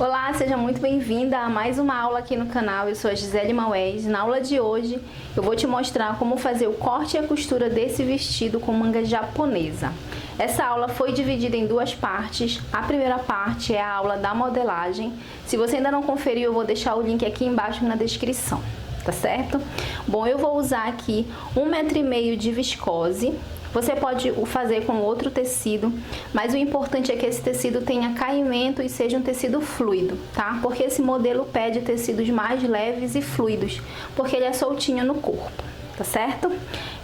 Olá, seja muito bem-vinda a mais uma aula aqui no canal. Eu sou a Gisele Maués. Na aula de hoje eu vou te mostrar como fazer o corte e a costura desse vestido com manga japonesa. Essa aula foi dividida em duas partes. A primeira parte é a aula da modelagem. Se você ainda não conferiu, eu vou deixar o link aqui embaixo na descrição, tá certo? Bom, eu vou usar aqui 1,5 m de viscose. Você pode fazer com outro tecido, mas o importante é que esse tecido tenha caimento e seja um tecido fluido, tá? Porque esse modelo pede tecidos mais leves e fluidos, porque ele é soltinho no corpo, tá certo?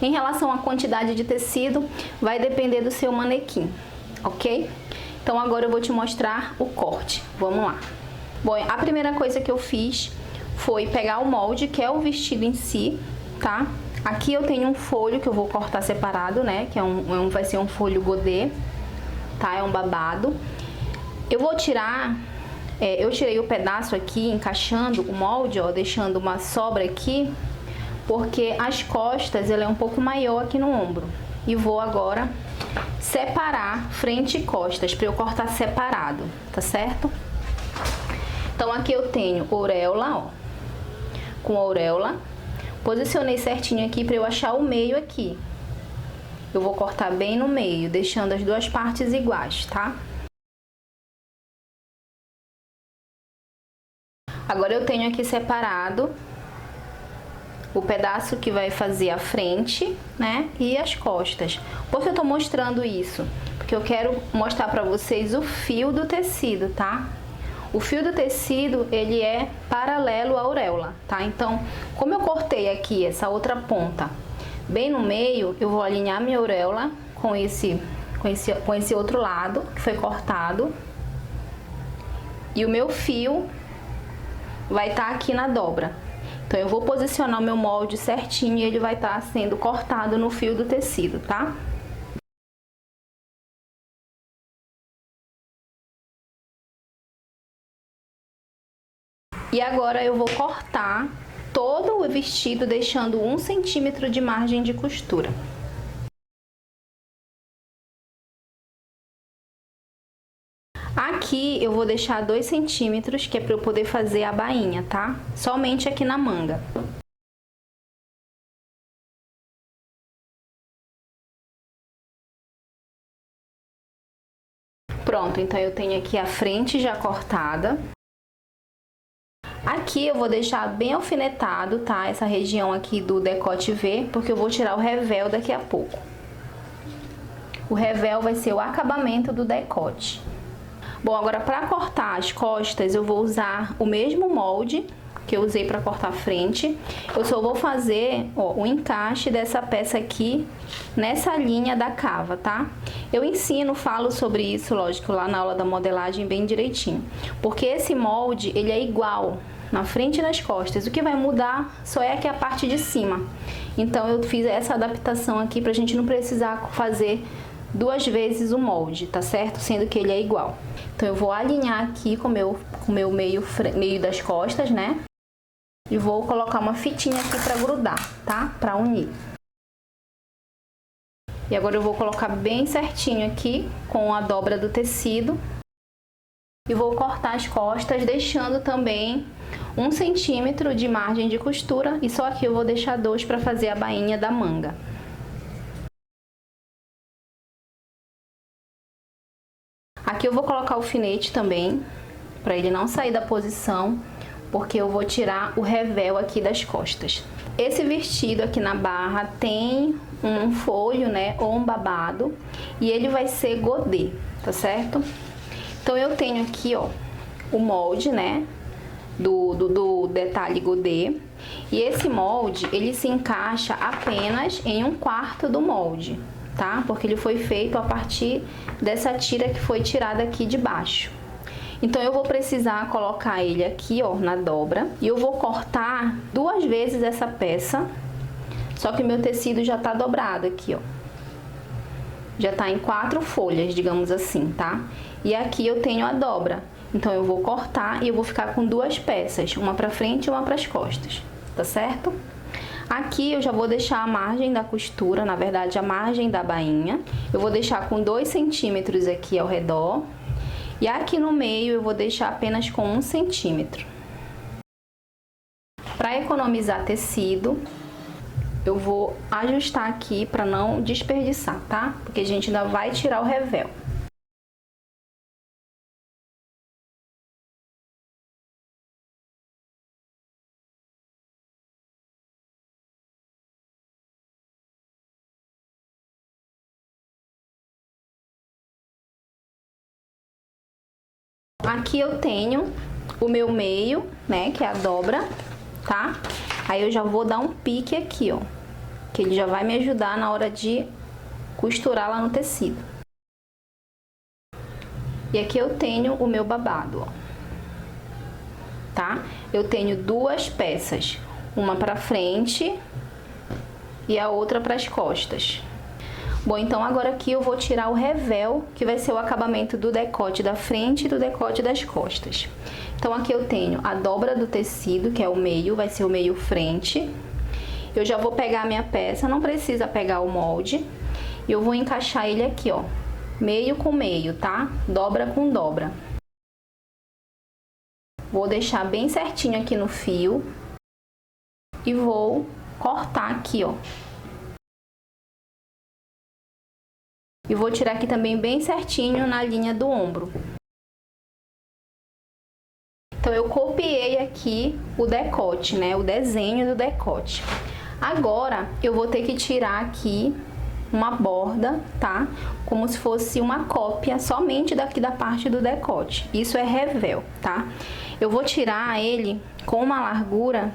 Em relação à quantidade de tecido, vai depender do seu manequim, ok? Então agora eu vou te mostrar o corte, vamos lá. Bom, a primeira coisa que eu fiz foi pegar o molde, que é o vestido em si, tá? Aqui eu tenho um folho que eu vou cortar separado, né? Que vai ser um folho godê, tá? É um babado. Eu vou tirar, eu tirei o pedaço aqui, encaixando o molde, ó, deixando uma sobra aqui, porque as costas, ela é um pouco maior aqui no ombro. E vou agora separar frente e costas, pra eu cortar separado, tá certo? Então aqui eu tenho auréola, ó, com auréola. Posicionei certinho aqui para eu achar o meio aqui. Eu vou cortar bem no meio, deixando as duas partes iguais, tá? Agora eu tenho aqui separado o pedaço que vai fazer a frente, né? E as costas. Por que eu tô mostrando isso? Porque eu quero mostrar para vocês o fio do tecido, tá? O fio do tecido, ele é paralelo à auréola, tá? Então, como eu cortei aqui essa outra ponta bem no meio, eu vou alinhar minha auréola com esse outro lado que foi cortado. E o meu fio vai estar aqui na dobra. Então, eu vou posicionar o meu molde certinho e ele vai estar sendo cortado no fio do tecido, tá? E agora eu vou cortar todo o vestido, deixando 1 centímetro de margem de costura. Aqui eu vou deixar 2 centímetros, que é para eu poder fazer a bainha, tá? Somente aqui na manga. Pronto, então eu tenho aqui a frente já cortada. Aqui eu vou deixar bem alfinetado, tá? Essa região aqui do decote V, porque eu vou tirar o revel daqui a pouco. O revel vai ser o acabamento do decote. Bom, agora para cortar as costas, eu vou usar o mesmo molde que eu usei para cortar a frente. Eu só vou fazer, ó, o encaixe dessa peça aqui nessa linha da cava, tá? Eu falo sobre isso, lógico, lá na aula da modelagem bem direitinho. Porque esse molde, ele é igual na frente e nas costas. O que vai mudar só é aqui a parte de cima. Então, eu fiz essa adaptação aqui pra gente não precisar fazer 2 vezes o molde, tá certo? Sendo que ele é igual. Então, eu vou alinhar aqui com o meu meio das costas, né? E vou colocar uma fitinha aqui pra grudar, tá? Pra unir. E agora eu vou colocar bem certinho aqui com a dobra do tecido. E vou cortar as costas, deixando também 1 centímetro de margem de costura. E só aqui eu vou deixar 2 para fazer a bainha da manga. Aqui eu vou colocar o alfinete também, para ele não sair da posição, porque eu vou tirar o revel aqui das costas. Esse vestido aqui na barra tem um folho, né, ou um babado, e ele vai ser godê, tá certo? Então, eu tenho aqui, ó, o molde, né, do detalhe godê. E esse molde, ele se encaixa apenas em 1/4 do molde, tá? Porque ele foi feito a partir dessa tira que foi tirada aqui de baixo. Então, eu vou precisar colocar ele aqui, ó, na dobra. E eu vou cortar 2 vezes essa peça, só que o meu tecido já tá dobrado aqui, ó. Já tá em 4 folhas, digamos assim, tá? E aqui eu tenho a dobra. Então, eu vou cortar e eu vou ficar com 2 peças, uma pra frente e uma pras costas, tá certo? Aqui eu já vou deixar a margem da costura, na verdade, a margem da bainha. Eu vou deixar com 2 centímetros aqui ao redor. E aqui no meio eu vou deixar apenas com 1 centímetro. Para economizar tecido, eu vou ajustar aqui para não desperdiçar, tá? Porque a gente ainda vai tirar o revel. Aqui eu tenho o meu meio, né, que é a dobra, tá? Aí eu já vou dar um pique aqui, ó, que ele já vai me ajudar na hora de costurar lá no tecido. E aqui eu tenho o meu babado, ó, tá? Eu tenho 2 peças, uma pra frente e a outra para as costas. Bom, então agora aqui eu vou tirar o revel, que vai ser o acabamento do decote da frente e do decote das costas. Então aqui eu tenho a dobra do tecido, que é o meio, vai ser o meio frente. Eu já vou pegar a minha peça, não precisa pegar o molde. E eu vou encaixar ele aqui, ó, meio com meio, tá? Dobra com dobra. Vou deixar bem certinho aqui no fio. E vou cortar aqui, ó. E vou tirar aqui também bem certinho na linha do ombro. Então, eu copiei aqui o decote, né? O desenho do decote. Agora, eu vou ter que tirar aqui uma borda, tá? Como se fosse uma cópia somente daqui da parte do decote. Isso é revel, tá? Eu vou tirar ele com uma largura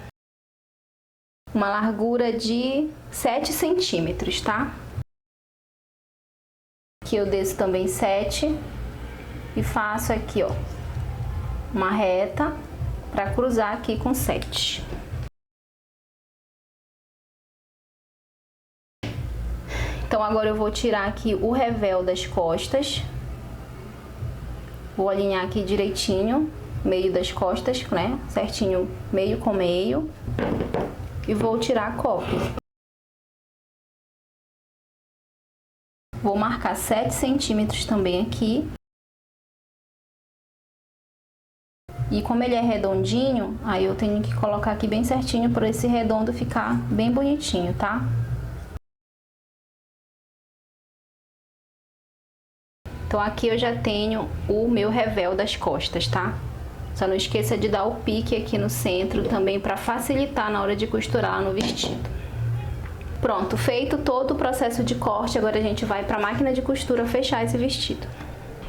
de 7 centímetros, tá? Aqui eu desço também 7 e faço aqui, ó, uma reta para cruzar aqui com 7. Então agora eu vou tirar aqui o revel das costas. Vou alinhar aqui direitinho, meio das costas, né? Certinho, meio com meio. E vou tirar a cópia. Vou marcar 7 centímetros também aqui. E como ele é redondinho, aí eu tenho que colocar aqui bem certinho para esse redondo ficar bem bonitinho, tá? Então aqui eu já tenho o meu revel das costas, tá? Só não esqueça de dar o pique aqui no centro também para facilitar na hora de costurar no vestido. Pronto, feito todo o processo de corte, agora a gente vai para a máquina de costura fechar esse vestido.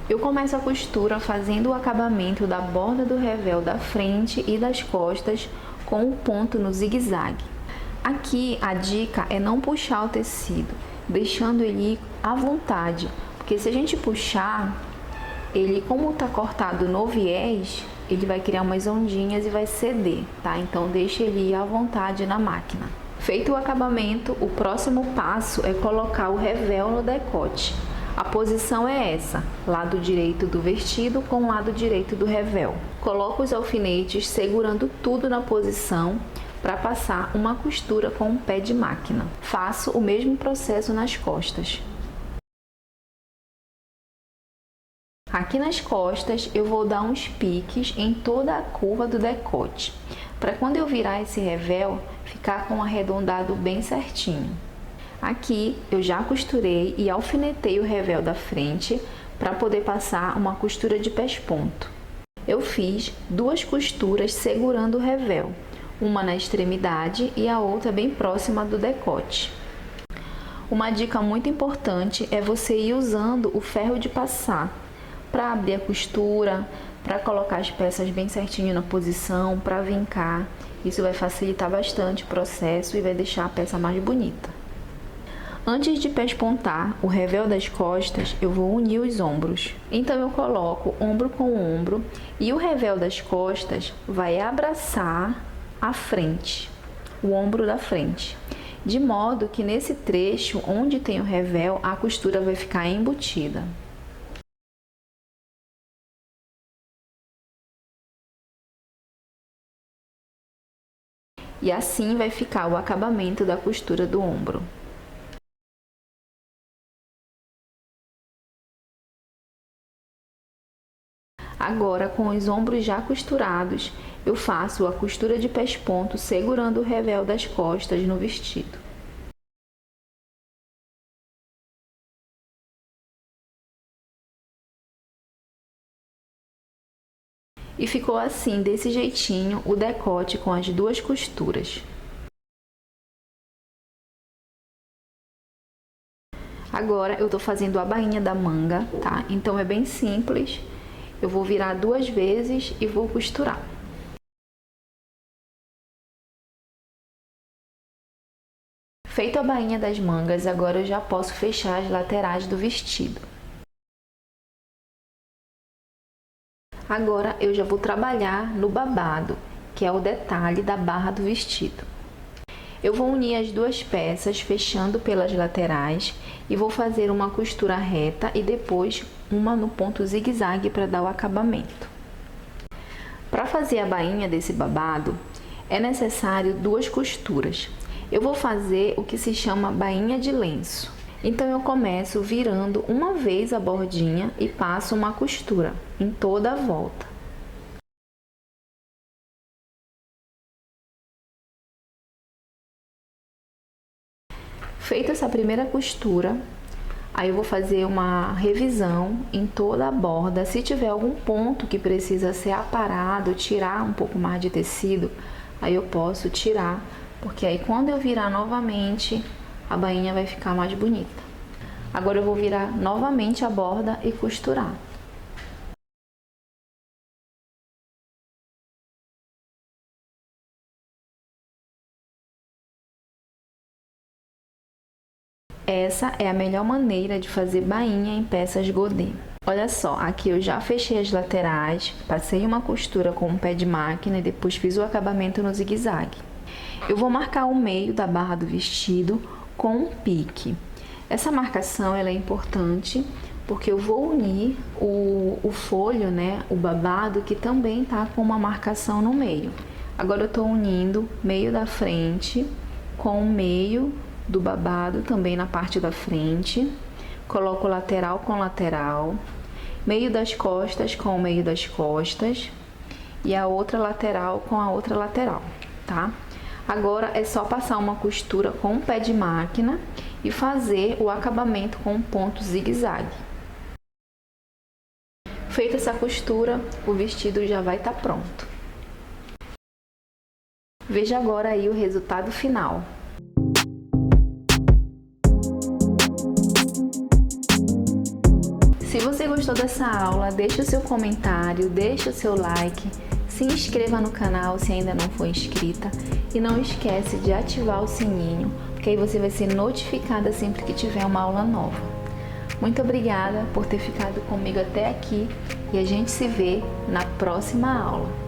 Eu começo a costura fazendo o acabamento da borda do revel da frente e das costas com o ponto no zigue-zague. Aqui a dica é não puxar o tecido, deixando ele à vontade, porque se a gente puxar, ele, como tá cortado no viés, ele vai criar umas ondinhas e vai ceder, tá? Então deixa ele ir à vontade na máquina. Feito o acabamento, o próximo passo é colocar o revel no decote. A posição é essa, lado direito do vestido com o lado direito do revel. Coloco os alfinetes segurando tudo na posição para passar uma costura com o pé de máquina. Faço o mesmo processo nas costas. Aqui nas costas eu vou dar uns piques em toda a curva do decote, para quando eu virar esse revel, ficar com um arredondado bem certinho. Aqui eu já costurei e alfinetei o revel da frente para poder passar uma costura de pesponto. Eu fiz 2 costuras segurando o revel, uma na extremidade e a outra bem próxima do decote. Uma dica muito importante é você ir usando o ferro de passar para abrir a costura, para colocar as peças bem certinho na posição, para vincar. Isso vai facilitar bastante o processo e vai deixar a peça mais bonita. Antes de pespontar o revel das costas, eu vou unir os ombros. Então eu coloco ombro com ombro e o revel das costas vai abraçar a frente, o ombro da frente. De modo que nesse trecho onde tem o revel, a costura vai ficar embutida. E assim vai ficar o acabamento da costura do ombro. Agora, com os ombros já costurados, eu faço a costura de pesponto segurando o revel das costas no vestido. E ficou assim, desse jeitinho, o decote com as duas costuras. Agora eu tô fazendo a bainha da manga, tá? Então é bem simples. Eu vou virar 2 vezes e vou costurar. Feito a bainha das mangas, agora eu já posso fechar as laterais do vestido. Agora eu já vou trabalhar no babado, que é o detalhe da barra do vestido. Eu vou unir as duas peças, fechando pelas laterais, e vou fazer uma costura reta e depois uma no ponto zigue-zague para dar o acabamento. Para fazer a bainha desse babado, é necessário 2 costuras. Eu vou fazer o que se chama bainha de lenço. Então eu começo virando uma vez a bordinha e passo uma costura em toda a volta. Feita essa primeira costura, aí eu vou fazer uma revisão em toda a borda. Se tiver algum ponto que precisa ser aparado, tirar um pouco mais de tecido, aí eu posso tirar, porque aí quando eu virar novamente, a bainha vai ficar mais bonita. Agora eu vou virar novamente a borda e costurar. Essa é a melhor maneira de fazer bainha em peças godê. Olha só, aqui eu já fechei as laterais, passei uma costura com um pé de máquina e depois fiz o acabamento no zigue-zague. Eu vou marcar o meio da barra do vestido com um pique. Essa marcação ela é importante porque eu vou unir o folho, né, o babado, que também tá com uma marcação no meio. Agora eu tô unindo meio da frente com o meio do babado também na parte da frente, coloco lateral com lateral, meio das costas com o meio das costas e a outra lateral com a outra lateral, tá? Agora é só passar uma costura com o pé de máquina e fazer o acabamento com um ponto zigue-zague. Feita essa costura, o vestido já vai estar pronto. Veja agora aí o resultado final. Se você gostou dessa aula, deixe o seu comentário, deixe o seu like, se inscreva no canal se ainda não for inscrita e não esquece de ativar o sininho, porque aí você vai ser notificada sempre que tiver uma aula nova. Muito obrigada por ter ficado comigo até aqui e a gente se vê na próxima aula.